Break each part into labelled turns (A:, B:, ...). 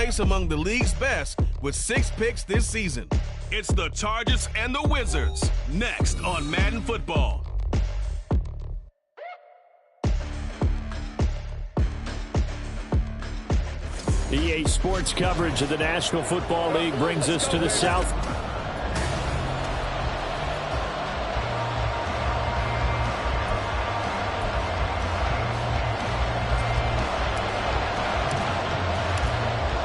A: place among the league's best with 6 picks this season. It's the Chargers and the Wizards, next on Madden Football.
B: EA Sports coverage of the National Football League brings us to the South.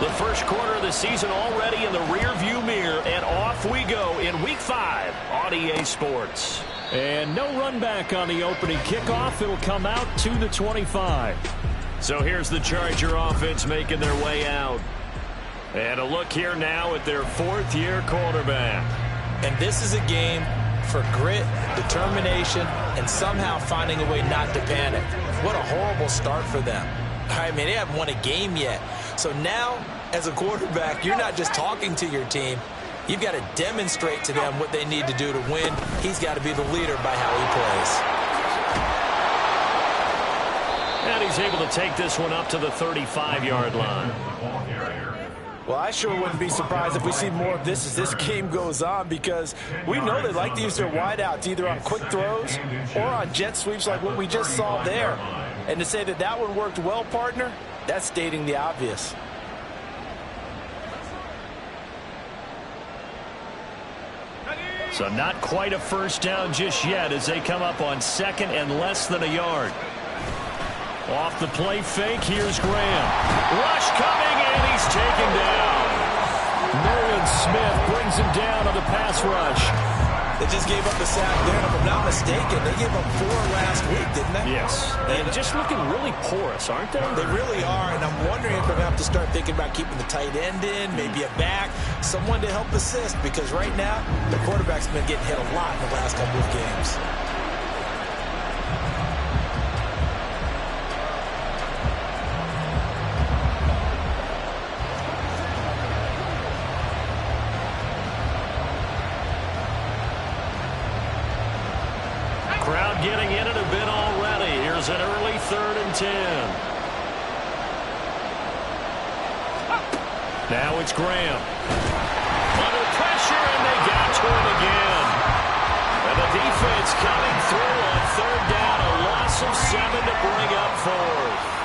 B: The first quarter of the season already in the rearview mirror, and off we go in Week 5 on EA Sports. And no run back on the opening kickoff. It'll come out to the 25. So here's the Charger offense making their way out. And a look here now at their 4th-year quarterback.
C: And this is a game for grit, determination, and somehow finding a way not to panic. What a horrible start for them. I mean, they haven't won a game yet. So now, as a quarterback, you're not just talking to your team. You've got to demonstrate to them what they need to do to win. He's got to be the leader by how he plays.
B: And he's able to take this one up to the 35-yard line.
C: Well, I sure wouldn't be surprised if we see more of this as this game goes on, because we know they like to use their wideouts either on quick throws or on jet sweeps like what we just saw there. And to say that that one worked well, partner, that's stating the obvious.
B: So not quite a first down just yet as they come up on 2nd and less than a yard. Off the play fake, here's Graham. Rush coming, and he's taken down. Nolan Smith brings him down on the pass rush.
C: They just gave up the sack there, and if I'm not mistaken, they gave up 4 last week, didn't they?
B: Yes. And just looking really porous, aren't they?
C: They really are, and I'm wondering if they're going to have to start thinking about keeping the tight end in, maybe a back, someone to help assist, because right now, the quarterback's been getting hit a lot in the last couple of games.
B: Crowd getting in it a bit already. Here's an early 3rd and 10. Now it's Graham. Under pressure, and they got to him again. And the defense coming through on 3rd down. A loss of 7 to bring up 4th.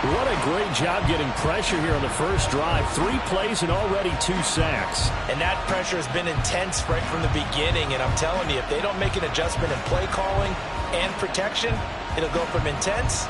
B: What a great job getting pressure here on the first drive. 3 plays and already 2 sacks.
C: And that pressure has been intense right from the beginning. And I'm telling you, if they don't make an adjustment in play calling and protection, it'll go from intense.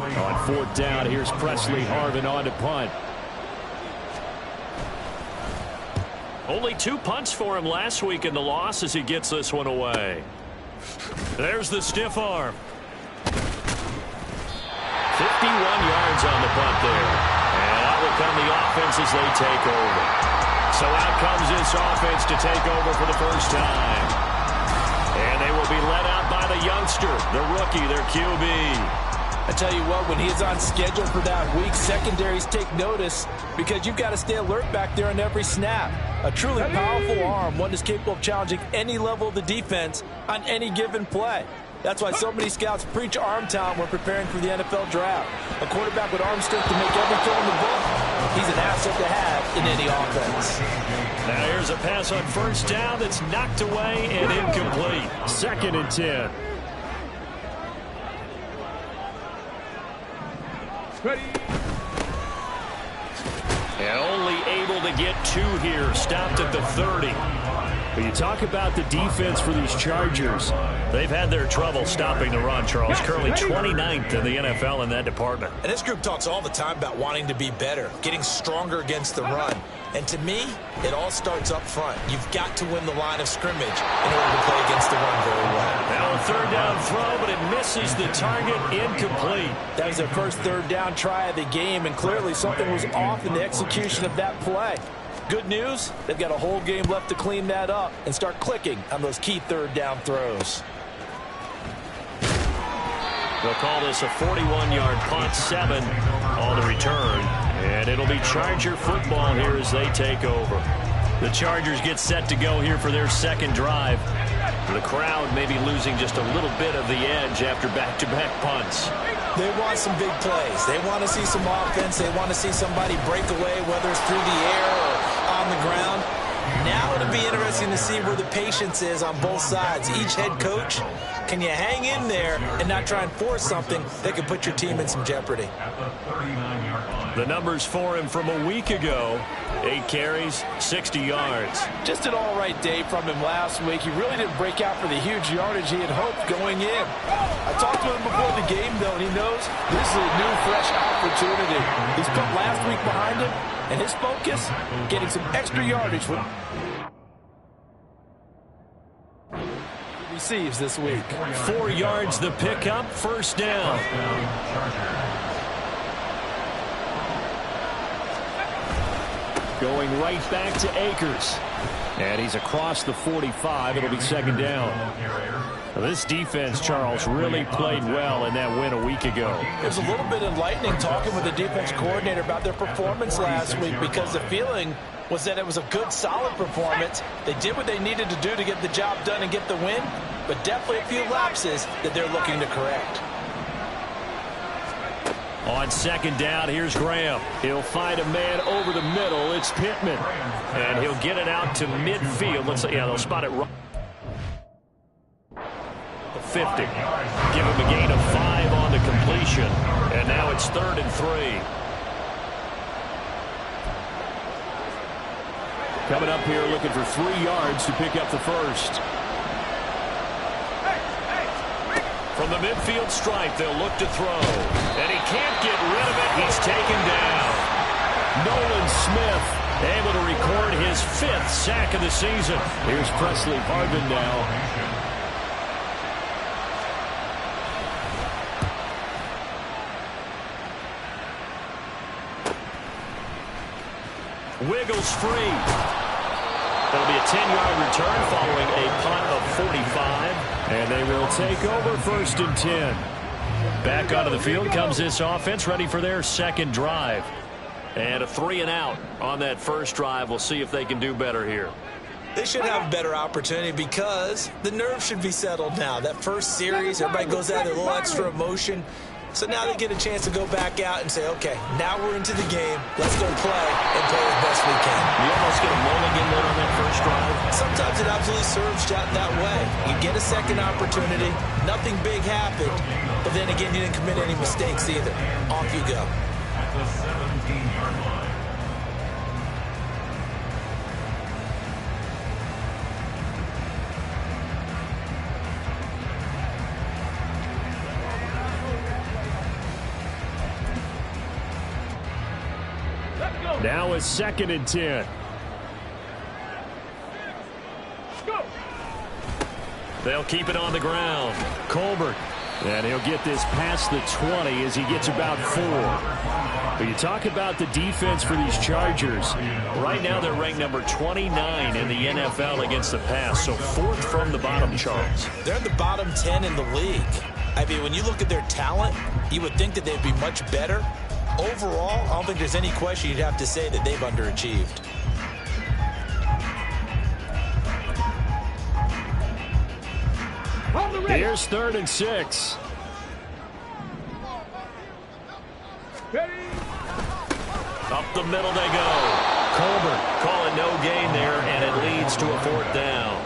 B: On 4th down, here's Presley Harvin on to punt. Only 2 punts for him last week in the loss as he gets this one away. There's the stiff arm. 51 yards on the punt there. And out will come the offense as they take over. So out comes this offense to take over for the first time. And they will be led out by the youngster, the rookie, their QB.
C: I tell you what, when he's on schedule for that week, secondaries take notice because you've got to stay alert back there on every snap. A truly powerful arm, one that's capable of challenging any level of the defense on any given play. That's why so many scouts preach arm talent when preparing for the NFL draft. A quarterback with arm strength to make every throw in the book, he's an asset to have in any offense.
B: Now here's a pass on first down that's knocked away and incomplete. 2nd and 10.
A: Ready.
B: And only able to get 2 here. Stopped at the 30.
D: But you talk about the defense for these Chargers.
B: They've had their trouble stopping the run, Charles. Currently 29th in the NFL in that department.
C: And this group talks all the time about wanting to be better, getting stronger against the run. And to me, it all starts up front. You've got to win the line of scrimmage in order to play against the run very well.
B: Now a 3rd down throw, but it misses the target. Incomplete.
C: That was their first 3rd down try of the game, and clearly something was off in the execution of that play. Good news, they've got a whole game left to clean that up and start clicking on those key 3rd down throws.
B: They'll call this a 41-yard punt, 7 on the return. And it'll be Charger football here as they take over. The Chargers get set to go here for their 2nd drive. The crowd may be losing just a little bit of the edge after back-to-back punts.
C: They want some big plays. They want to see some offense. They want to see somebody break away, whether it's through the air or on the ground. Now it'll be interesting to see where the patience is on both sides. Each head coach, can you hang in there and not try and force something that could put your team in some jeopardy?
B: The numbers for him from a week ago: 8 carries, 60 yards.
C: Just an all-right day from him last week. He really didn't break out for the huge yardage he had hoped going in. I talked to him before the game, though, and he knows this is a new, fresh opportunity. He's put last week behind him, and his focus, getting some extra yardage with receives this week.
B: 4 yards the pickup, 1st down.
D: Going right back to Akers. And he's across the 45. It'll be 2nd down. Now, this defense, Charles, really played well in that win a week ago.
C: It was a little bit enlightening talking with the defense coordinator about their performance last week, because the feeling was that it was a good, solid performance. They did what they needed to do to get the job done and get the win, but definitely a few lapses that they're looking to correct.
B: On 2nd down, here's Graham. He'll find a man over the middle. It's Pittman. And he'll get it out to midfield. They'll spot it right. 50. Give him a gain of 5 on the completion. And now it's 3rd and 3.
D: Coming up here looking for 3 yards to pick up the 1st.
B: From the midfield stripe, they'll look to throw. And he can't get rid of it. He's taken down. Nolan Smith able to record his 5th sack of the season.
D: Here's Presley Harvin now.
B: Wiggles free. That'll be a 10-yard return following a punt of 45.
D: And they will take over 1st and 10.
B: Back onto the field comes this offense, ready for their 2nd drive. And a 3-and-out on that 1st drive. We'll see if they can do better here.
C: They should have a better opportunity because the nerves should be settled now. That first series, everybody goes out with a little extra emotion. So now they get a chance to go back out and say, okay, now we're into the game. Let's go play and play as best we can.
B: You almost get a mulligan there on that 1st drive.
C: Sometimes it absolutely serves that way. You get a 2nd opportunity. Nothing big happened. But then again, you didn't commit any mistakes either. Off you go.
A: At the 17-yard line.
D: Now it's 2nd and 10.
B: They'll keep it on the ground. Colbert.
D: And he'll get this past the 20 as he gets about 4. But you talk about the defense for these Chargers.
B: Right now they're ranked number 29 in the NFL against the pass. So 4th from the bottom, Charles.
C: They're in the bottom 10 in the league. I mean, when you look at their talent, you would think that they'd be much better. Overall, I don't think there's any question you'd have to say that they've underachieved.
D: Here's 3rd and 6.
B: Up the middle they go. Colbert calling no gain there, and it leads to a 4th down.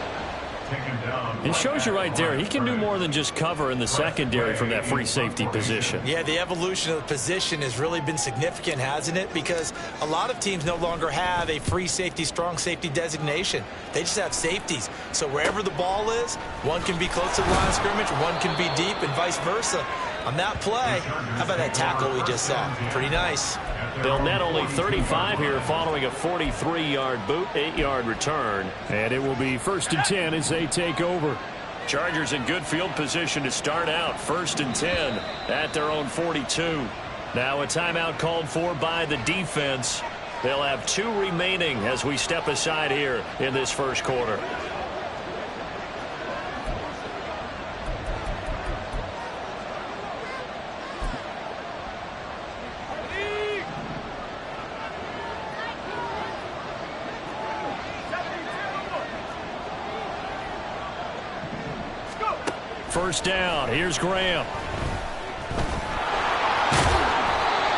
D: It shows you right there, he can do more than just cover in the secondary from that free safety position.
C: Yeah, the evolution of the position has really been significant, hasn't it? Because a lot of teams no longer have a free safety, strong safety designation. They just have safeties. So wherever the ball is, one can be close to the line of scrimmage, one can be deep, and vice versa. On that play, how about that tackle we just saw? Pretty nice.
B: They'll net only 35 here following a 43-yard boot, 8-yard return.
D: And it will be 1st and 10 as they take over.
B: Chargers in good field position to start out. 1st and 10 at their own 42.
D: Now a timeout called for by the defense.
B: They'll have 2 remaining as we step aside here in this first quarter.
D: First down. Here's Graham.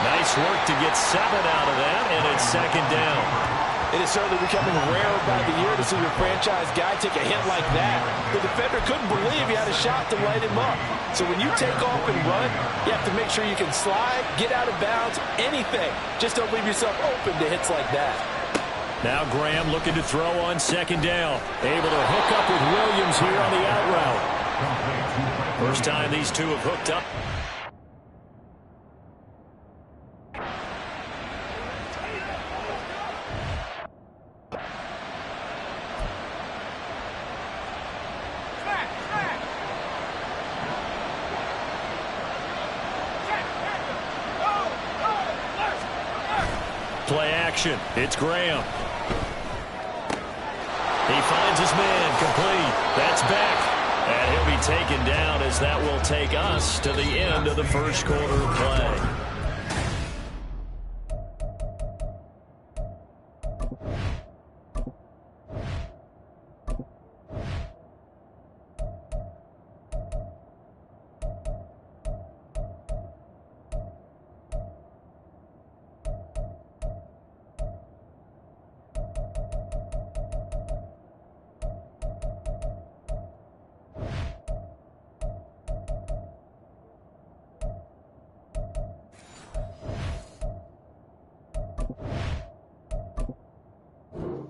B: Nice work to get 7 out of that, and it's 2nd down.
E: It is certainly becoming rarer by the year to see your franchise guy take a hit like that. The defender couldn't believe he had a shot to light him up. So when you take off and run, you have to make sure you can slide, get out of bounds, anything. Just don't leave yourself open to hits like that.
D: Now Graham looking to throw on 2nd down. Able to hook up with Williams here on the out route.
B: First time these two have hooked up.
D: Play action. It's Graham.
B: He finds his man complete. That's back. And he'll be taken down as that will take us to the end of the first quarter of play.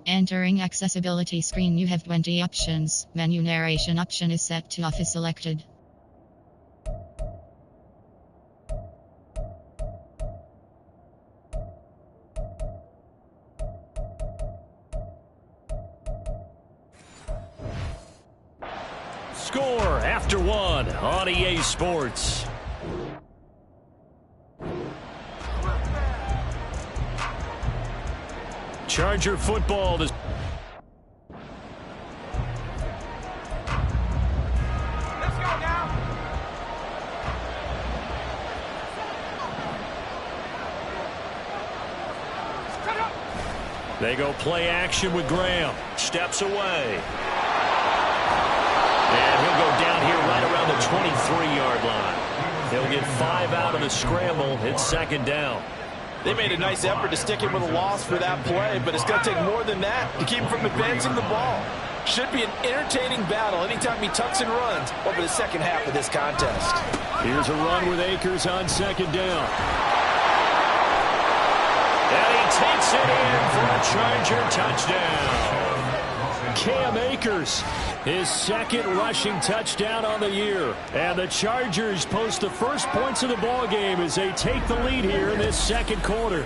F: Entering accessibility screen, you have 20 options. Menu narration option is set to off is selected.
D: Score after 1 on EA Sports. Charger football. Let's go now. They go play action with Graham.
B: Steps away. And he'll go down here right around the 23-yard line. He'll get 5 out of the scramble. It's 2nd down.
E: They made a nice effort to stick him with a loss for that play, but it's going to take more than that to keep him from advancing the ball. Should be an entertaining battle anytime he tucks and runs over the second half of this contest.
D: Here's a run with Akers on 2nd down.
B: And he takes it in for a Charger touchdown.
D: Cam Akers, his 2nd rushing touchdown on the year. And the Chargers post the first points of the ball game as they take the lead here in this 2nd quarter.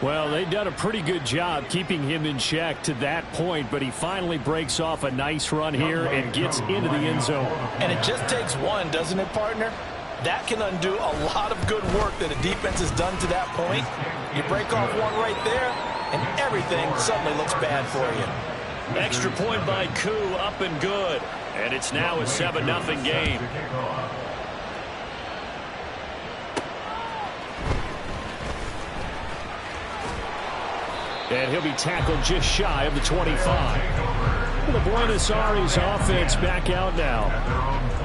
D: Well, they've done a pretty good job keeping him in check to that point, but he finally breaks off a nice run here and gets into the end zone.
E: And it just takes one, doesn't it, partner? That can undo a lot of good work that a defense has done to that point. You break off one right there, and everything suddenly looks bad for you.
D: Extra point by Koo, up and good. And it's now a 7-0 game. And he'll be tackled just shy of the 25. The Buenos Aires offense back out now.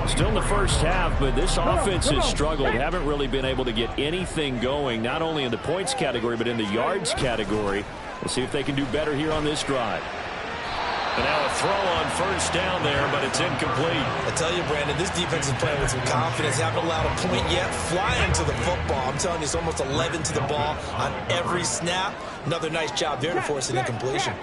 D: Still in the first half, but this offense has struggled. Haven't really been able to get anything going, not only in the points category, but in the yards category. We'll see if they can do better here on this drive. And now a throw on first down there, but it's incomplete.
C: I tell you, Brandon, this defense is playing with some confidence. Haven't allowed a point yet. Flying to the football. I'm telling you, it's almost 11 to the ball on every snap. Another nice job there to force an incompletion.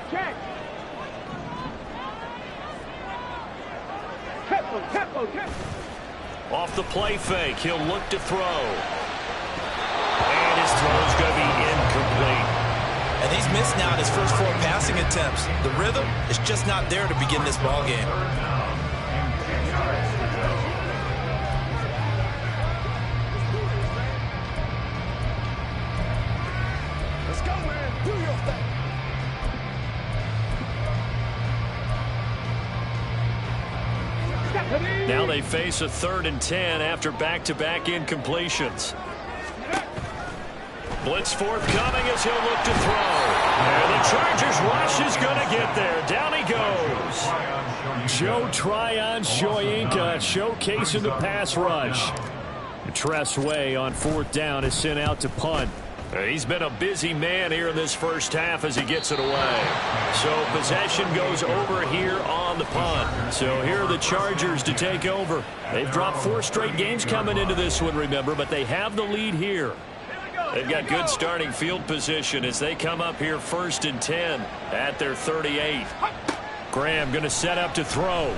D: Off the play fake, he'll look to throw. And his throw's going to be incomplete.
C: And he's missed now in his first 4 passing attempts. The rhythm is just not there to begin this ball game.
E: Let's go, man. Do your thing.
D: Now they face a 3rd and 10 after back-to-back incompletions. Blitz forthcoming as he'll look to throw. And the Chargers rush is going to get there. Down he goes. Joe Tryon-Shoyinka showcasing the pass rush. Tress Way on 4th down is sent out to punt. He's been a busy man here in this first half as he gets it away. So possession goes over here on the punt. So here are the Chargers to take over. They've dropped 4 straight games coming into this one, remember, but they have the lead here. They've got good starting field position as they come up here 1st and 10 at their 38. Graham going to set up to throw.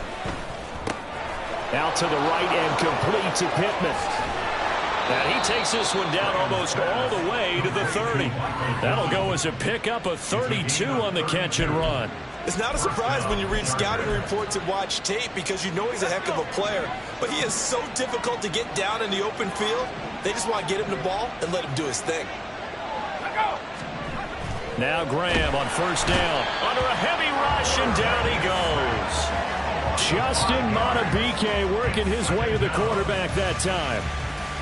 D: Out to the right and complete to Pittman. And he takes this one down almost all the way to the 30. That'll go as a pickup of 32 on the catch and run.
C: It's not a surprise when you read scouting reports and watch tape because you know he's a heck of a player. But he is so difficult to get down in the open field. They just want to get him the ball and let him do his thing.
D: Now Graham on 1st down. Under a heavy rush, and down he goes. Justin Madubuike working his way to the quarterback that time.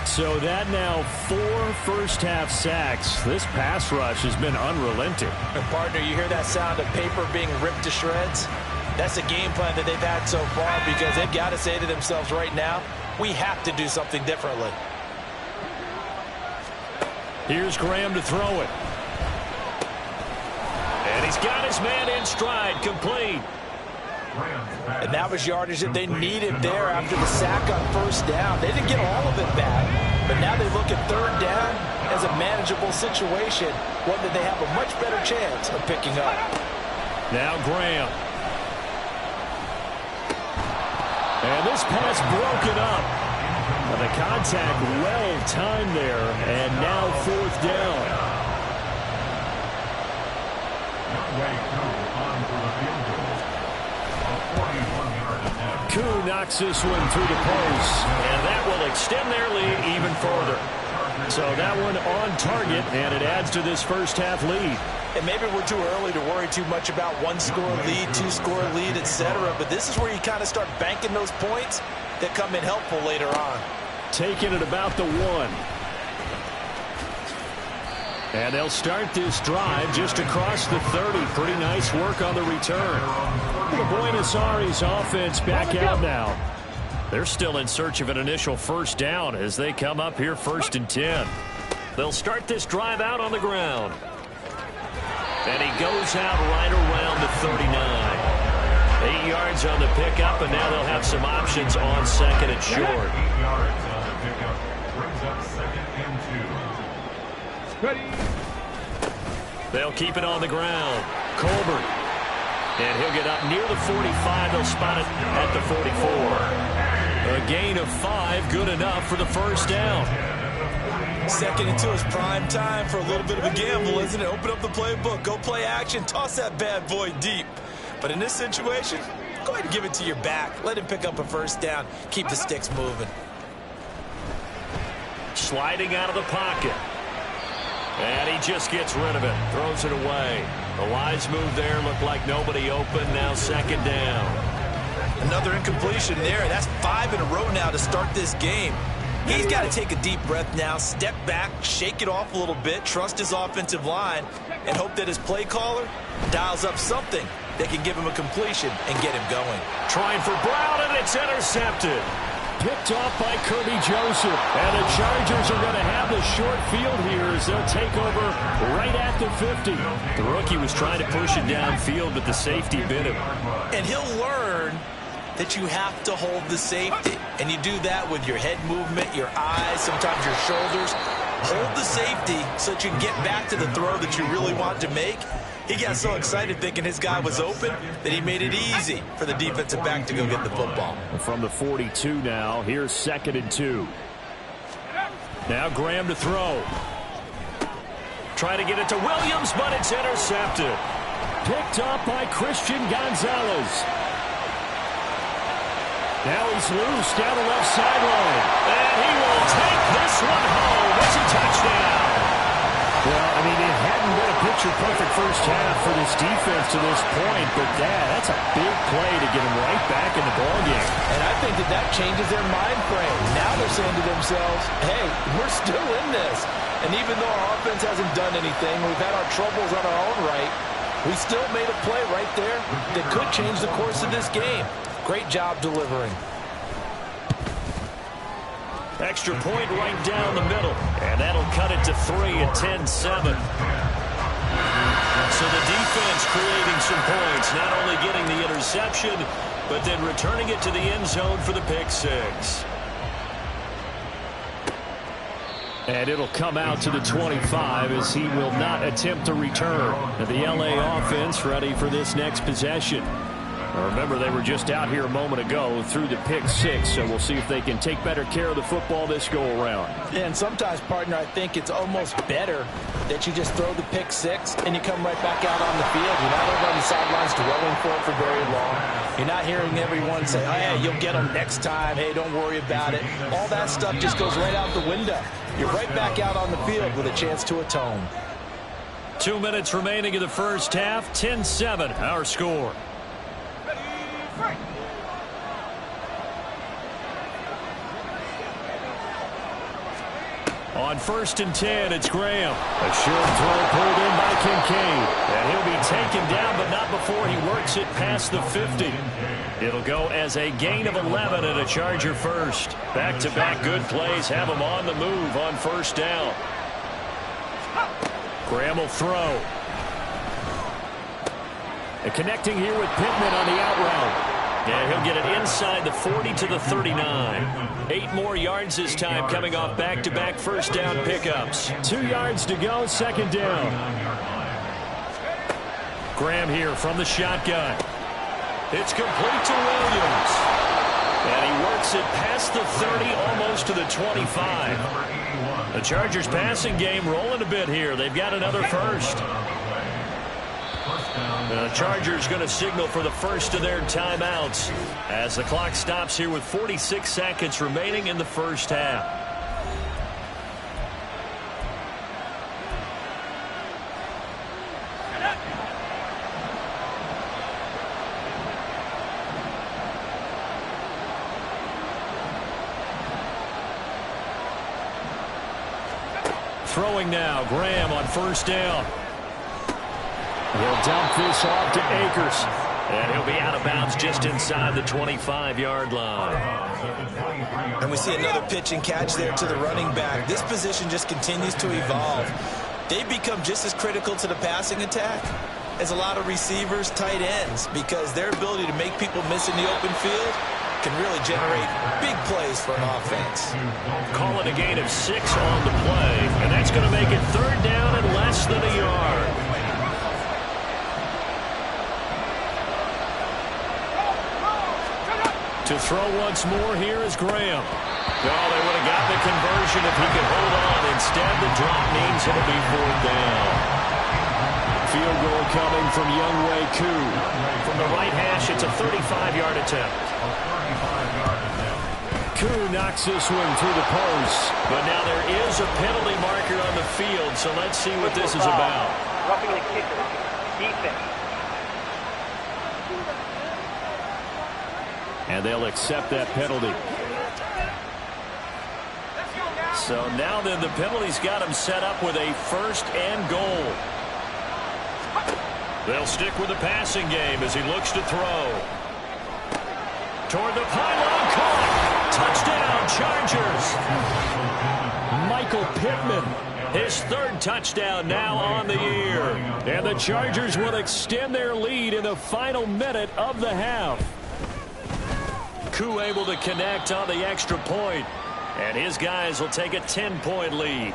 D: So that now 4 first-half sacks. This pass rush has been unrelenting.
C: And partner, you hear that sound of paper being ripped to shreds? That's the game plan that they've had so far because they've got to say to themselves right now, we have to do something differently.
D: Here's Graham to throw it. And he's got his man in stride, complete.
C: And that was yardage that they needed there after the sack on 1st down. They didn't get all of it back, but now they look at 3rd down as a manageable situation, one that they have a much better chance of picking up.
D: Now Graham. And this pass broken up. And the contact well timed there, and now 4th down. Koo knocks this one through the post, and that will extend their lead even further. So that one on target, and it adds to this first-half lead.
C: And maybe we're too early to worry too much about 1-score lead, 2-score lead, etc. But this is where you kind of start banking those points that come in helpful later on. Taking it about the 1.
D: And they'll start this drive just across the 30. Pretty nice work on the return. The Buenos Aires offense back out now. They're still in search of an initial 1st down as they come up here 1st and 10. They'll start this drive out on the ground. And he goes out right around the 39. 8 yards on the pickup, and now they'll have some options on 2nd and short. They'll keep it on the ground. Colbert. And he'll get up near the 45. They'll spot it at the 44. A gain of 5, good enough for the 1st down.
C: 2nd and 2 is prime time for a little bit of a gamble, isn't it? Open up the playbook, go play action, toss that bad boy deep. But in this situation, go ahead and give it to your back. Let him pick up a 1st down. Keep the sticks moving.
D: Sliding out of the pocket. And he just gets rid of it. Throws it away.
B: The wise move there. Looked like nobody open. Now second down.
C: Another incompletion there. That's 5 in a row now to start this game. He's got to take a deep breath now, step back, shake it off a little bit, trust his offensive line, and hope that his play caller dials up something that can give him a completion and get him going.
B: Trying for Brown, and it's intercepted.
D: Picked off by Kirby Joseph. And the Chargers are going to have the short field here as they'll take over right at the 50.
B: The rookie was trying to push it downfield, but the safety bit him.
C: And he'll learn that you have to hold the safety. And you do that with your head movement, your eyes, sometimes your shoulders. Hold the safety so that you can get back to the throw that you really want to make. He got so excited thinking his guy was open that he made it easy for the defensive back to go get the football.
D: From the 42 now, here's 2nd and 2.
B: Now Graham to throw. Trying to get it to Williams, but it's intercepted.
D: Picked up by Christian Gonzalez. Now he's loose down the left sideline.
B: And he will take this one home. It's a touchdown.
D: Well, I mean, it hadn't been a picture-perfect first half for this defense to this point, but that's a big play to get them right back in the ballgame.
E: And I think that changes their mind frame. Now they're saying to themselves, hey, we're still in this. And even though our offense hasn't done anything, we've had our troubles on our own right, we still made a play right there that could change the course of this game. Great job delivering.
B: Extra point right down the middle. And that'll cut it to 3 at 10-7. So the defense creating some points, not only getting the interception, but then returning it to the end zone for the pick six.
D: And it'll come out to the 25 as he will not attempt to return. And the LA offense ready for this next possession. Remember, they were just out here a moment ago through the pick six, so we'll see if they can take better care of the football this go-around.
E: And sometimes, partner, I think it's almost better that you just throw the pick six and you come right back out on the field. You're not over on the sidelines dwelling for it for very long. You're not hearing everyone say, oh, yeah, you'll get them next time. Hey, don't worry about it. All that stuff just goes right out the window. You're right back out on the field with a chance to atone.
B: 2 minutes remaining in the first half. 10-7, our score. On 1st and 10, it's Graham.
D: A short throw pulled in by Kincaid.
B: And he'll be taken down, but not before he works it past the 50. It'll go as a gain of 11 and a Charger first. Back-to-back good plays have him on the move on 1st down. Graham will throw.
D: And connecting here with Pittman on the out route.
B: And he'll get it inside the 40 to the 39. 8 more yards this time coming off back-to-back 1st down pickups.
D: 2 yards to go, 2nd down.
B: Graham here from the shotgun. It's complete to Williams. And he works it past the 30, almost to the 25. The Chargers passing game rolling a bit here. They've got another first. The Chargers going to signal for the first of their timeouts as the clock stops here with 46 seconds remaining in the first half. Throwing now, Graham on 1st down.
D: He'll dump this off to Akers.
B: And he'll be out of bounds just inside the 25-yard line.
C: And we see another pitch and catch there to the running back. This position just continues to evolve. They've become just as critical to the passing attack as a lot of receivers, tight ends, because their ability to make people miss in the open field can really generate big plays for an offense.
B: Call it a gain of 6 on the play, and that's going to make it 3rd down and less than a yard. To throw once more here is Graham. Oh, they would have got the conversion if he could hold on. Instead, the drop means it'll be 4th down.
D: Field goal coming from Younghoe Koo.
B: From the right hash, it's a 35-yard attempt.
D: Koo knocks this one through the post.
B: But now there is a penalty marker on the field, so let's see what this is about.
G: Roughing the kicker. defense.
D: And they'll accept that penalty. So now then the penalty's got him set up with a 1st and goal. They'll stick with the passing game as he looks to throw. Toward the pylon, caught. Touchdown, Chargers. Michael Pittman, his 3rd touchdown now on the year. And the Chargers will extend their lead in the final minute of the half. Koo able to connect on the extra point. And his guys will take a 10-point lead.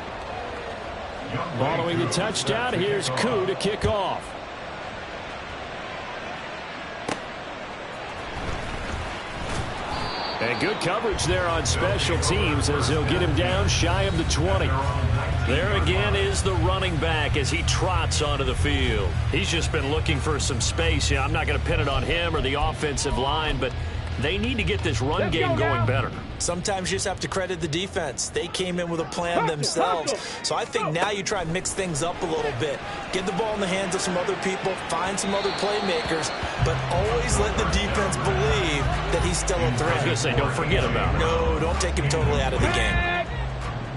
D: Following the touchdown, here's Koo to kick off. And good coverage there on special teams as they'll get him down shy of the 20. There again is the running back as he trots onto the field. He's just been looking for some space. Yeah, I'm not going to pin it on him or the offensive line, but they need to get this run game going better.
C: Sometimes you just have to credit the defense. They came in with a plan themselves. So I think now you try and mix things up a little bit. Get the ball in the hands of some other people. Find some other playmakers. But always let the defense believe that he's still a threat.
D: I was going to say, don't forget about him.
C: No, don't take him totally out of the game.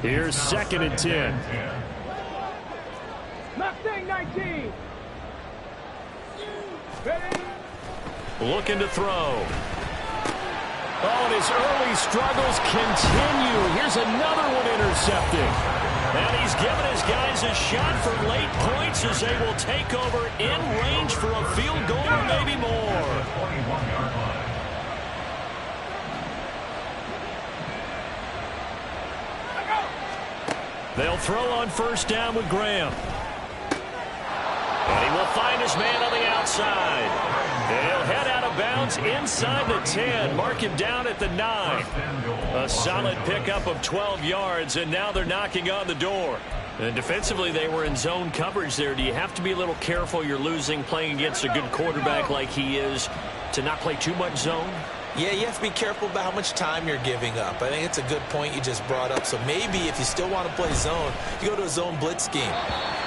D: Here's 2nd and 10.
G: Mustang 19. Ready?
D: Looking to throw. Oh, and his early struggles continue. Here's another one intercepted. And he's given his guys a shot for late points as they will take over in range for a field goal or maybe more. They'll throw on 1st down with Graham. And he will find his man on the outside. He'll head out of bounds inside the 10. Mark him down at the 9. A solid pickup of 12 yards, and now they're knocking on the door. And defensively, they were in zone coverage there. Do you have to be a little careful? You're losing, playing against a good quarterback like he is, to not play too much zone?
C: Yeah, you have to be careful about how much time you're giving up. I think it's a good point you just brought up. So maybe if you still want to play zone, you go to a zone blitz scheme.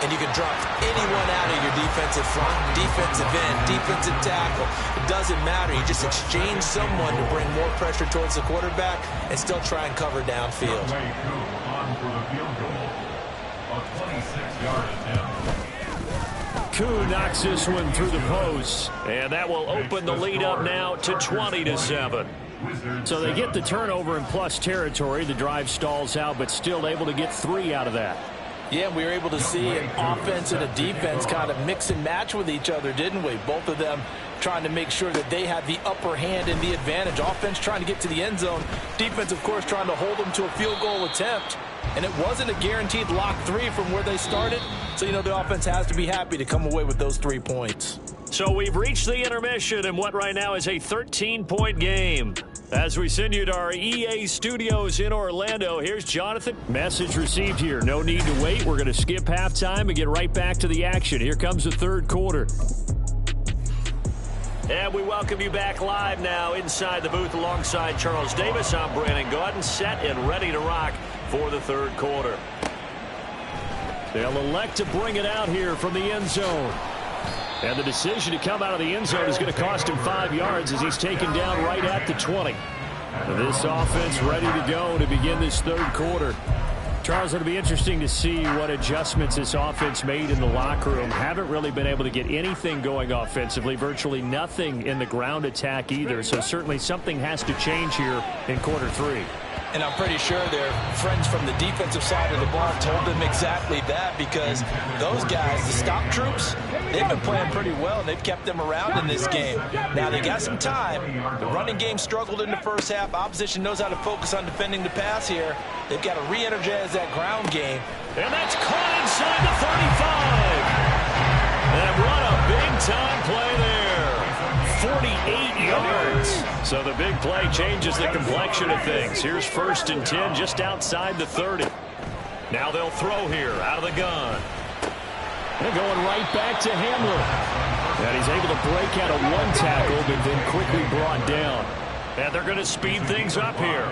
C: And you can drop anyone out of your defensive front, defensive end, defensive tackle. It doesn't matter. You just exchange someone to bring more pressure towards the quarterback and still try and cover downfield.
D: Koo knocks this one through the post, and that will open the lead up now to 20-7. So they get the turnover in plus territory. The drive stalls out, but still able to get 3 out of that.
C: Yeah, we were able to see an offense and a defense kind of mix and match with each other, didn't we? Both of them trying to make sure that they had the upper hand and the advantage. Offense trying to get to the end zone. Defense, of course, trying to hold them to a field goal attempt. And it wasn't a guaranteed lock 3 from where they started. So, you know, the offense has to be happy to come away with those 3 points.
D: So we've reached the intermission in what right now is a 13-point game. As we send you to our EA studios in Orlando, here's Jonathan. Message received here. No need to wait. We're going to skip halftime and get right back to the action. Here comes the 3rd quarter. And we welcome you back live now inside the booth alongside Charles Davis. I'm Brandon Gaudin, set and ready to rock for the 3rd quarter. They'll elect to bring it out here from the end zone. And the decision to come out of the end zone is going to cost him 5 yards as he's taken down right at the 20. This offense ready to go to begin this 3rd quarter. Charles, it'll be interesting to see what adjustments this offense made in the locker room. Haven't really been able to get anything going offensively, virtually nothing in the ground attack either. So certainly something has to change here in quarter 3.
C: And I'm pretty sure their friends from the defensive side of the ball told them exactly that, because those guys, the stop troops, they've been playing pretty well, and they've kept them around in this game. Now, they got some time. The running game struggled in the first half. Opposition knows how to focus on defending the pass here. They've got to re-energize that ground game.
D: And that's caught inside the 35. And what a big-time play there. 48 yards. So the big play changes the complexion of things. Here's 1st and 10 just outside the 30. Now they'll throw here out of the gun. And going right back to Hamler. And he's able to break out of 1 tackle, but then quickly brought down. And they're going to speed things up here.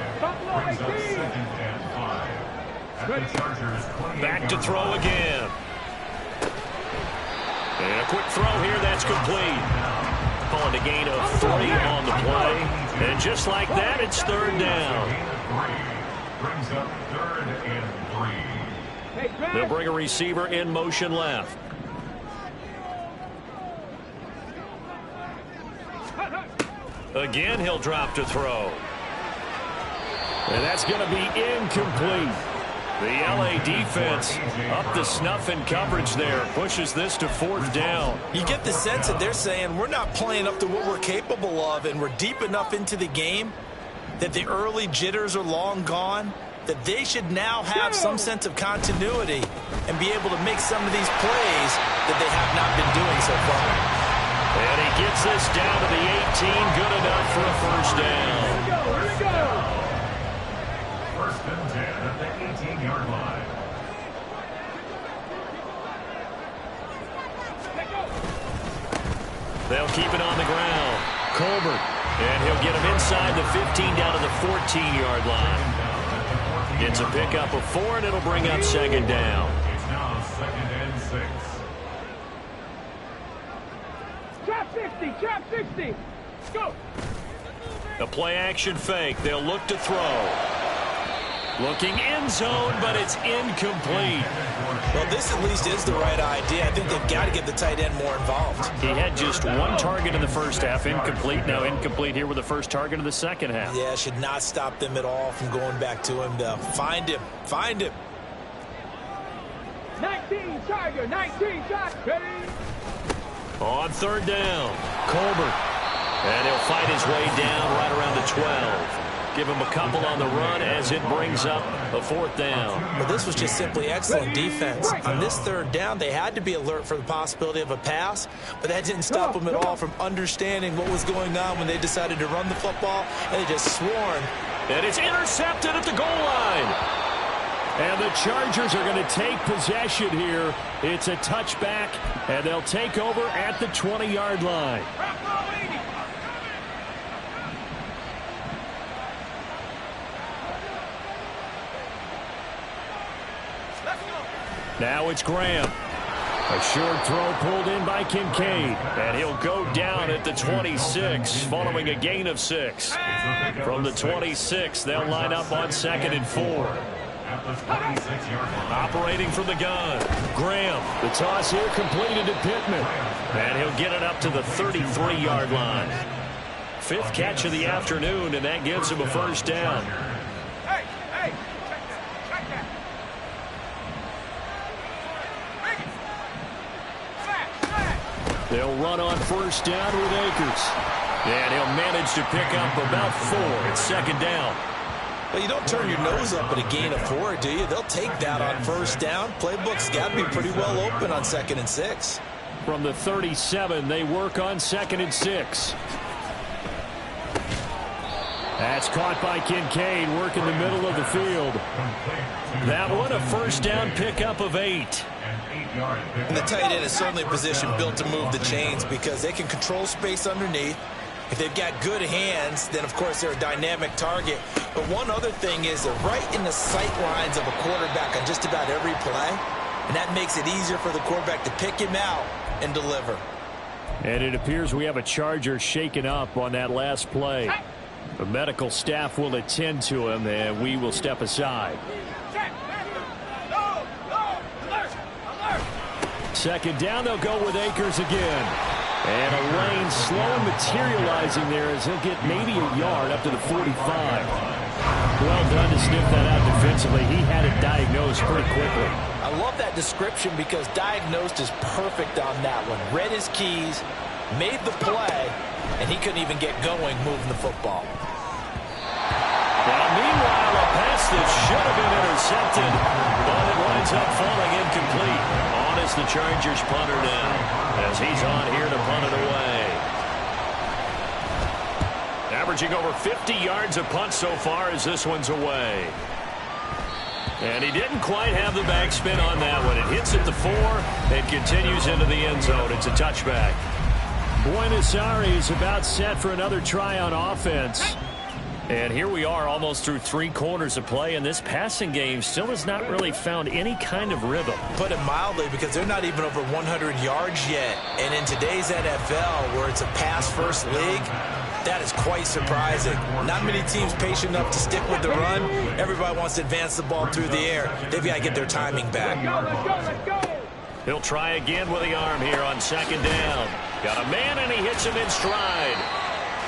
D: Back to throw again.
B: And a quick throw here, that's complete. Calling a gain of 3 on the play. And just like that, it's third down.
G: Brings up 3rd and 3.
B: They'll bring a receiver in motion left. Again, he'll drop to throw.
D: And that's going to be incomplete. The LA defense up to snuff in coverage there. Pushes this to 4th down.
C: You get the sense that they're saying we're not playing up to what we're capable of, and we're deep enough into the game that the early jitters are long gone, that they should now have some sense of continuity and be able to make some of these plays that they have not been doing so far.
B: And he gets this down to the 18, good enough for a first down.
G: Here we go. 1st and 10 at the 18-yard line.
B: They'll keep it on the ground. Colbert. And he'll get him inside the 15 down to the 14-yard line. It's a pickup of 4, and it'll bring up 2nd down.
G: It's now 2nd and 6.
H: Trap 60. Go.
B: A play-action fake. They'll look to throw. Looking end zone, but it's incomplete.
C: Well, this at least is the right idea. I think they've got to get the tight end more involved.
B: He had just 1 target in the first half, incomplete. Now incomplete here with the first target of the second half.
C: Yeah, should not stop them at all from going back to him, though. Find him.
H: 19 Tiger, 19 Tiger. Ready?
B: On 3rd down, Colbert. And he'll fight his way down right around the 12. Give him a couple on the run as it brings up a 4th down.
C: Well, this was just simply excellent defense. On this 3rd down, they had to be alert for the possibility of a pass, but that didn't stop them at all from understanding what was going on when they decided to run the football, and they just swarmed.
B: And it's intercepted at the goal line.
D: And the Chargers are going to take possession here. It's a touchback, and they'll take over at the 20-yard line. Now it's Graham. A short throw pulled in by Kincaid. And he'll go down at the 26 following a gain of 6. From the 26, they'll line up on 2nd and 4. Operating from the gun, Graham. The toss here completed to Pittman.
B: And he'll get it up to the 33-yard line. 5th catch of the afternoon, and that gives him a first down.
D: They'll run on 1st down with Akers.
B: And he'll manage to pick up about 4. It's 2nd down.
C: Well, you don't turn your nose up at a gain of 4, do you? They'll take that on 1st down. Playbook's got to be pretty well open on 2nd and 6.
D: From the 37, they work on 2nd and 6. That's caught by Kincaid, working the middle of the field. That one, a first down pickup of 8.
C: And the tight end is certainly a position built to move the chains because they can control space underneath. If they've got good hands, then, of course, they're a dynamic target. But one other thing is they're right in the sight lines of a quarterback on just about every play. And that makes it easier for the quarterback to pick him out and deliver.
D: And it appears we have a Charger shaken up on that last play. The medical staff will attend to him, and we will step aside. 2nd down, they'll go with Akers again. And a lane slow materializing there as he'll get maybe a yard up to the 45. Well done to sniff that out defensively. He had it diagnosed pretty quickly.
C: I love that description because diagnosed is perfect on that one. Read his keys, made the play, and he couldn't even get going moving the football.
B: Now, meanwhile, a pass that should have been intercepted, but it winds up falling incomplete. On is the Chargers punter now, as he's on here to punt it away. Averaging over 50 yards a punt so far as this one's away. And he didn't quite have the backspin on that one. It hits at the 4 and continues into the end zone. It's a touchback.
D: Buenos Aires about set for another try on offense. And here we are almost through 3 quarters of play, and this passing game still has not really found any kind of rhythm.
C: Put it mildly, because they're not even over 100 yards yet. And in today's NFL, where it's a pass-first league, that is quite surprising. Not many teams patient enough to stick with the run. Everybody wants to advance the ball through the air. They've got to get their timing back.
H: Let's go.
D: He'll try again with the arm here on 2nd down. Got a man, and he hits him in stride.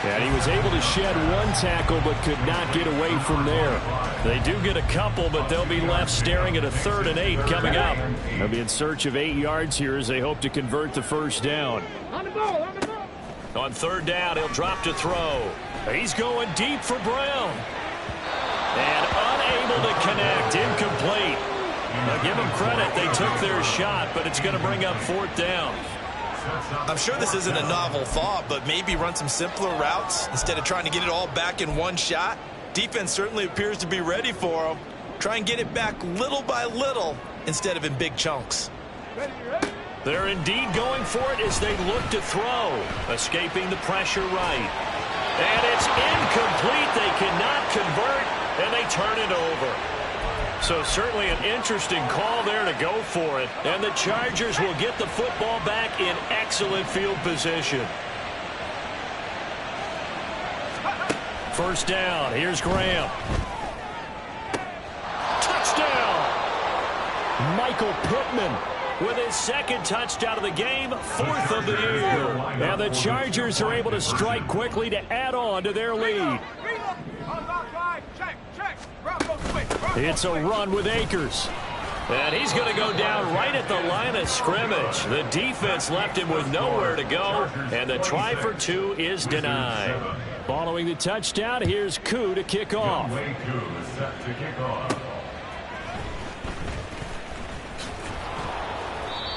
D: And he was able to shed 1 tackle but could not get away from there. They do get a couple, but they'll be left staring at a 3rd and 8 coming up. They'll be in search of 8 yards here as they hope to convert the 1st down.
H: On the ball.
D: On 3rd down, he'll drop to throw. He's going deep for Brown. And unable to connect, incomplete. Now give them credit, they took their shot, but it's going to bring up 4th down.
C: I'm sure this isn't a novel thought, but maybe run some simpler routes instead of trying to get it all back in 1 shot. Defense certainly appears to be ready for them. Try and get it back little by little instead of in big chunks.
H: Ready.
D: They're indeed going for it as they look to throw. Escaping the pressure right. And it's incomplete. They cannot convert, and they turn it over. So certainly an interesting call there to go for it. And the Chargers will get the football back in excellent field position. 1st down. Here's Graham. Touchdown! Michael Pittman with his 2nd touchdown of the game, 4th of the year. And the Chargers are able to strike quickly to add on to their lead. It's a run with Akers. And he's going to go down right at the line of scrimmage. The defense left him with nowhere to go, and the try for 2 is denied. Following the touchdown, here's Koo to kick off.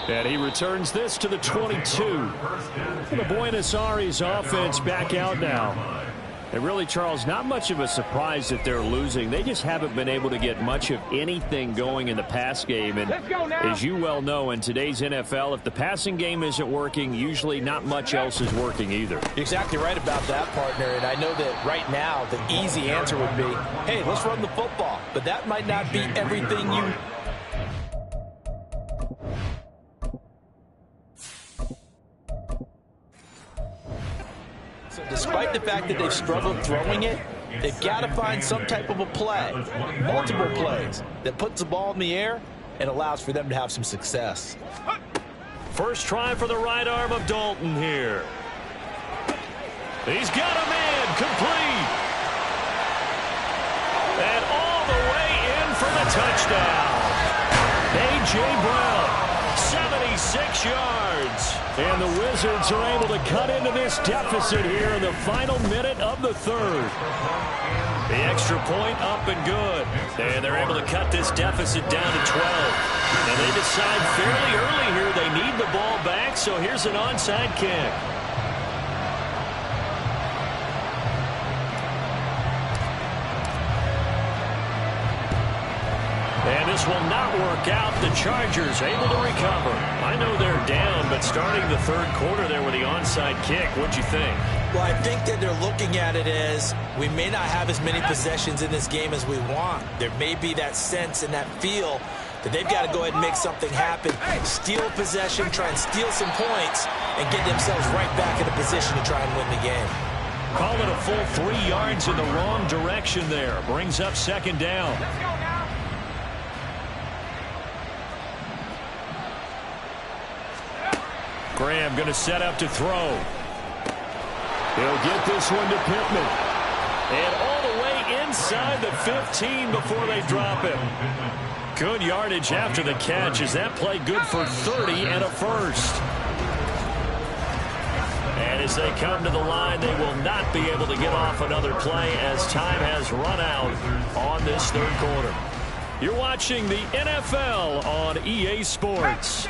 D: And he returns this to the 22. And the Buenos Aires offense back out now. And really, Charles, not much of a surprise that they're losing. They just haven't been able to get much of anything going in the pass game. And as you well know, in today's NFL, if the passing game isn't working, usually not much else is working either.
C: You're exactly right about that, partner. And I know that right now the easy answer would be, hey, let's run the football. But that might not be everything you... So despite the fact that they've struggled throwing it, they've got to find some type of a play, multiple plays, that puts the ball in the air and allows for them to have some success.
D: First try for the right arm of Dalton here. He's got a man, complete. And all the way in for the touchdown. A.J. Brown, 76 yards. And the Wizards are able to cut into this deficit here in the final minute of the 3rd. The extra point up and good. And they're able to cut this deficit down to 12. And they decide fairly early here they need the ball back, so here's an onside kick. And this will not work out. The Chargers able to recover. I know they're down, but starting the 3rd quarter there with the onside kick, what'd you think?
C: Well, I think that they're looking at it as we may not have as many possessions in this game as we want. There may be that sense and that feel that they've got to go ahead and make something happen, steal possession, try and steal some points, and get themselves right back in a position to try and win the game.
D: Call it a full 3 yards in the wrong direction there. Brings up 2nd down. Graham going to set up to throw. He'll get this one to Pittman. And all the way inside the 15 before they drop him. Good yardage after the catch. Is that play good for 30 and a first? And as they come to the line, they will not be able to get off another play as time has run out on this 3rd quarter. You're watching the NFL on EA Sports.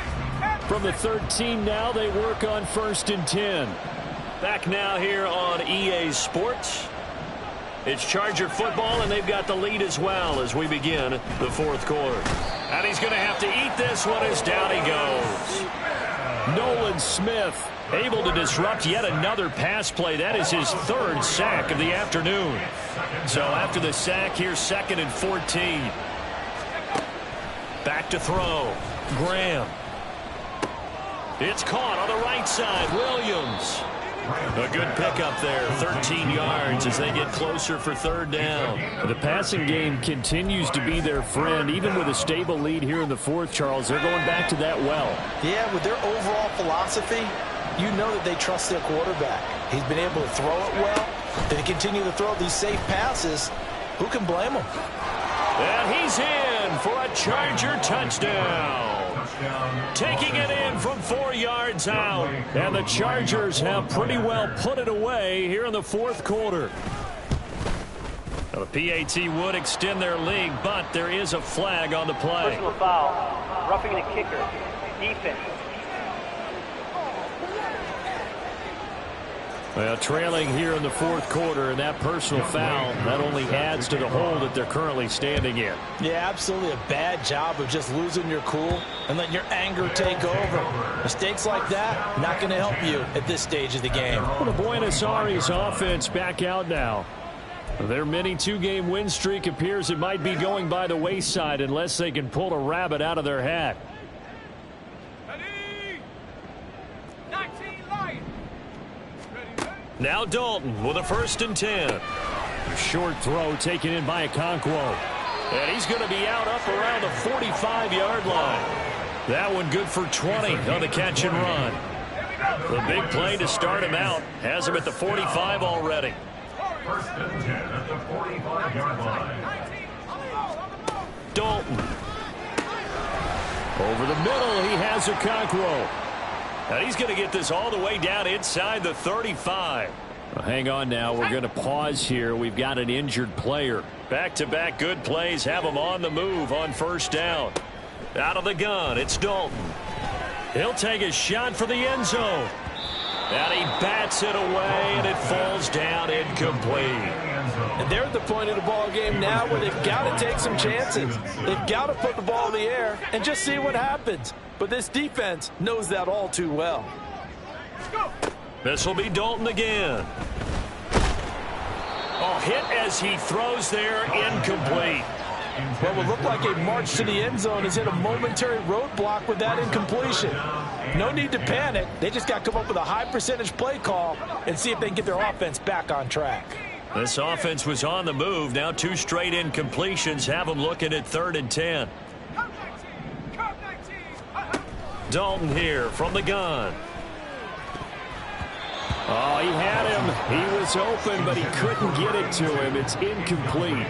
D: From the 13 now, they work on 1st and 10. Back now here on EA Sports. It's Charger football, and they've got the lead as well as we begin the 4th quarter. And he's going to have to eat this one as down he goes. Nolan Smith able to disrupt yet another pass play. That is his third sack of the afternoon. So after the sack, here's 2nd and 14. Back to throw. Graham. It's caught on the right side. Williams. A good pickup there. 13 yards as they get closer for 3rd down. The passing game continues to be their friend. Even with a stable lead here in the 4th, Charles, they're going back to that well.
C: Yeah, with their overall philosophy, you know that they trust their quarterback. He's been able to throw it well. They continue to throw these safe passes. Who can blame him?
D: And he's in for a Charger touchdown. Taking it in from 4 yards out. And the Chargers have pretty well put it away here in the 4th quarter. Now, the PAT would extend their lead, but there is a flag on the play.
I: Personal foul. Roughing the kicker. Defense.
D: Well, trailing here in the 4th quarter, and that personal foul not only adds to the hole that they're currently standing in.
C: Yeah, absolutely a bad job of just losing your cool and letting your anger take over. Mistakes like that, not going to help you at this stage of the game.
D: Well, the Buenos Aires offense back out now. Their mini 2-game win streak appears it might be going by the wayside unless they can pull a rabbit out of their hat. Now Dalton with a 1st and 10. A short throw taken in by Okonkwo. And he's going to be out up around the 45-yard line. That one good for 20 on the catch and run. The big play to start him out has him at the 45 already.
G: 1st and 10 at the 45-yard line.
D: Dalton. Over the middle, he has Okonkwo. And he's going to get this all the way down inside the 35. Well, hang on now. We're going to pause here. We've got an injured player. Back-to-back good plays have him on the move on 1st down. Out of the gun, it's Dalton. He'll take a shot for the end zone. And he bats it away, and it falls down incomplete.
E: And they're at the point of the ball game now where they've got to take some chances. They've got to put the ball in the air and just see what happens. But this defense knows that all too well.
D: This will be Dalton again. Oh, hit as he throws there, incomplete.
E: What will look like a march to the end zone has hit a momentary roadblock with that incompletion. No need to panic. They just got to come up with a high percentage play call and see if they can get their offense back on track.
D: This offense was on the move. Now 2 straight incompletions have them looking at 3rd and 10. Dalton here from the gun. Oh, he had him. He was open, but he couldn't get it to him. It's incomplete.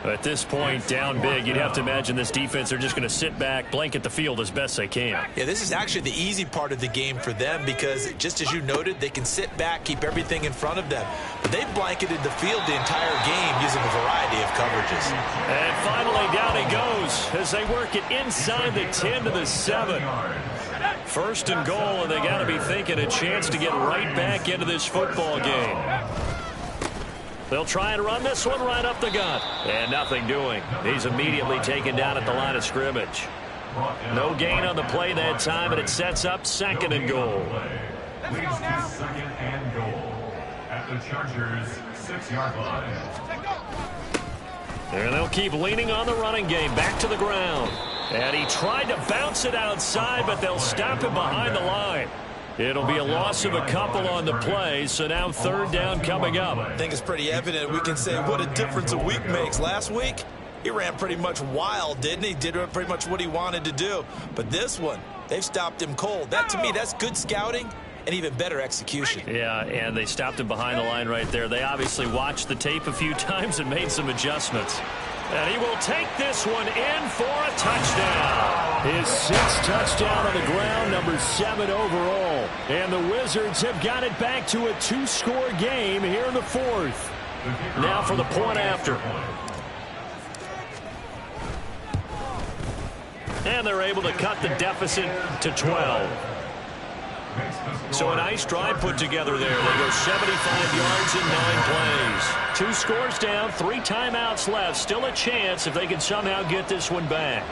D: At this point, down big, you'd have to imagine this defense are just going to sit back, blanket the field as best they can.
C: Yeah, this is actually the easy part of the game for them because, just as you noted, they can sit back, keep everything in front of them. But they've blanketed the field the entire game using a variety of coverages.
D: And finally, down he goes as they work it inside the 10 to the 7. 1st and goal, and they got to be thinking a chance to get right back into this football game. They'll try and run this one right up the gut. And nothing doing. He's immediately taken down at the line of scrimmage. No gain on the play that time, and it sets up 2nd and goal.
G: Leads to 2nd and goal at the Chargers' 6-yard line.
D: And they'll keep leaning on the running game. Back to the ground. And he tried to bounce it outside, but they'll stop him behind the line. It'll be a loss of a couple on the play, so now 3rd down coming up.
C: I think it's pretty evident. We can say what a difference a week makes. Last week, he ran pretty much wild, didn't he? Did pretty much what he wanted to do. But this one, they've stopped him cold. That, to me, that's good scouting and even better execution.
D: Yeah, and they stopped him behind the line right there. They obviously watched the tape a few times and made some adjustments. And he will take this one in for a touchdown. His 6th touchdown on the ground, number 7 overall. And the Wizards have got it back to a 2-score game here in the 4th. Now for the point after. And they're able to cut the deficit to 12. So a nice drive put together there. They go 75 yards in 9 plays. 2 scores down, 3 timeouts left. Still a chance if they can somehow get this one back.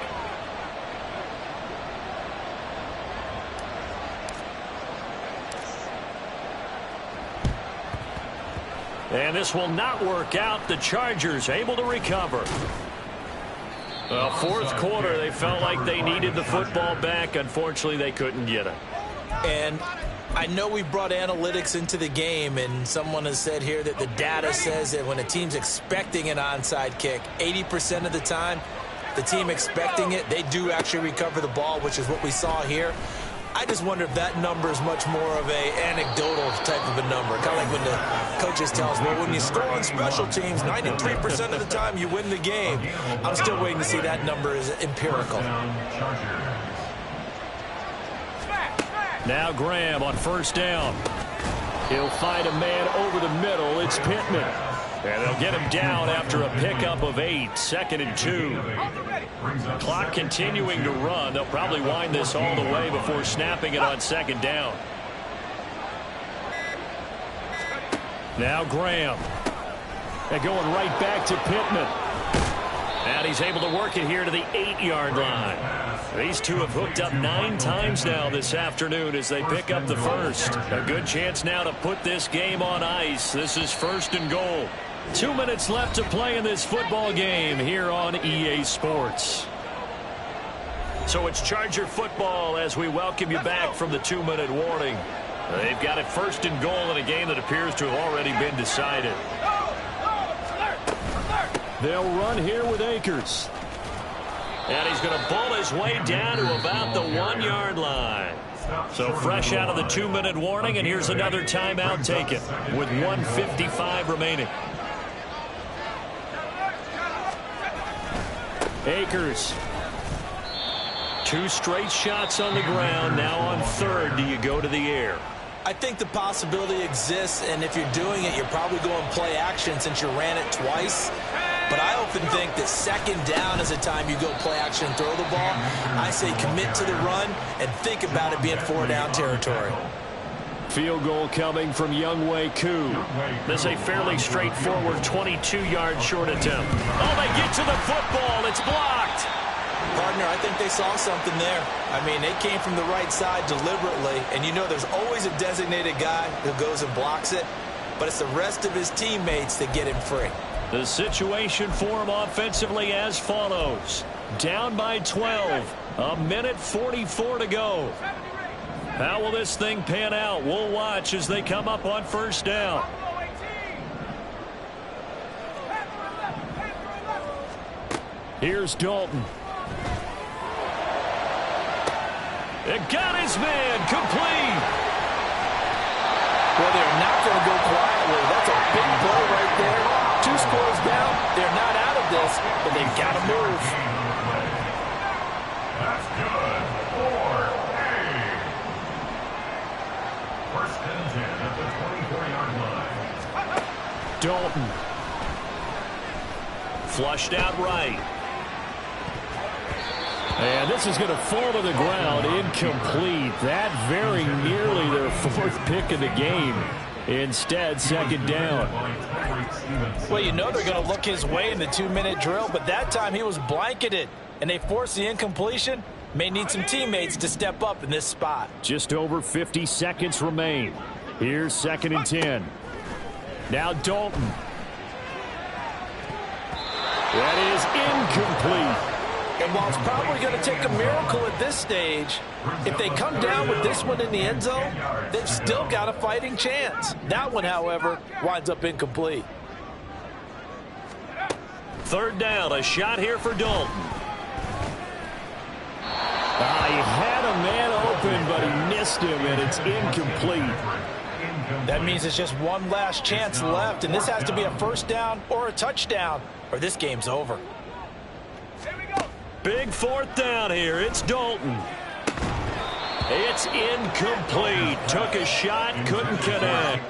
D: And this will not work out. The Chargers able to recover. Well, fourth quarter, they felt like they needed the football back. Unfortunately, they couldn't get it.
C: And I know we brought analytics into the game, and someone has said here that the data says that when a team's expecting an onside kick, 80% of the time, the team expecting it, they do actually recover the ball, which is what we saw here. I just wonder if that number is much more of a anecdotal type of a number. Kind of like when the coaches tell us, well, when you score on special teams, 93% of the time you win the game. I'm still waiting to see that number is empirical.
D: Now Graham on first down. He'll find a man over the middle. It's Pittman. And they'll get him down after a pickup of 8. 2nd and 2. Clock continuing to run. They'll probably wind this all the way before snapping it on 2nd down. Now Graham. And going right back to Pittman. And he's able to work it here to the 8-yard line. These two have hooked up 9 times now this afternoon as they pick up the first. A good chance now to put this game on ice. This is 1st and goal. 2 minutes left to play in this football game here on EA Sports. So it's Charger football as we welcome you back from the 2-minute warning. They've got it 1st and goal in a game that appears to have already been decided. They'll run here with Akers.
B: And he's going to bull his way down to about the 1-yard line.
D: So fresh out of the 2-minute warning, and here's another timeout taken with 1:55 remaining. Akers. 2 straight shots on the ground. Now on 3rd, do you go to the air?
C: I think the possibility exists, and if you're doing it, you're probably going play action since you ran it twice. But I often think that 2nd down is a time you go play action and throw the ball. I say commit to the run and think about it being 4-down territory.
D: Field goal coming from Younghoe Koo.
B: This is a fairly straightforward 22-yard short attempt. Oh, they get to the football. It's blocked.
C: Partner, I think they saw something there. I mean, they came from the right side deliberately, and you know there's always a designated guy who goes and blocks it, but it's the rest of his teammates that get him free.
D: The situation for him offensively as follows. Down by 12. 1:44 to go. How will this thing pan out? We'll watch as they come up on 1st down. Here's Dalton. It got his man complete.
E: Well, they're not going to go quietly. That's a big play right there. 2 scores down. They're not out of this, but they've got to move.
G: That's good. 4-A. 1st and 10 at the 24-yard line.
D: Dalton. Flushed out right. And this is going to fall to the ground, incomplete. That very nearly their 4th pick of the game. Instead, 2nd down.
E: Well, you know they're going to look his way in the 2-minute drill, but that time he was blanketed, and they forced the incompletion. May need some teammates to step up in this spot.
D: Just over 50 seconds remain. Here's 2nd and 10. Now Dalton. That is incomplete.
E: And while it's probably going to take a miracle at this stage, if they come down with this one in the end zone, they've still got a fighting chance. That one, however, winds up incomplete.
D: 3rd down, a shot here for Dalton. He had a man open, but he missed him, and it's incomplete.
E: That means it's just one last chance left, and this has to be a 1st down or a touchdown, or this game's over.
D: Big 4th down here. It's Dalton. It's incomplete. Took a shot, couldn't connect.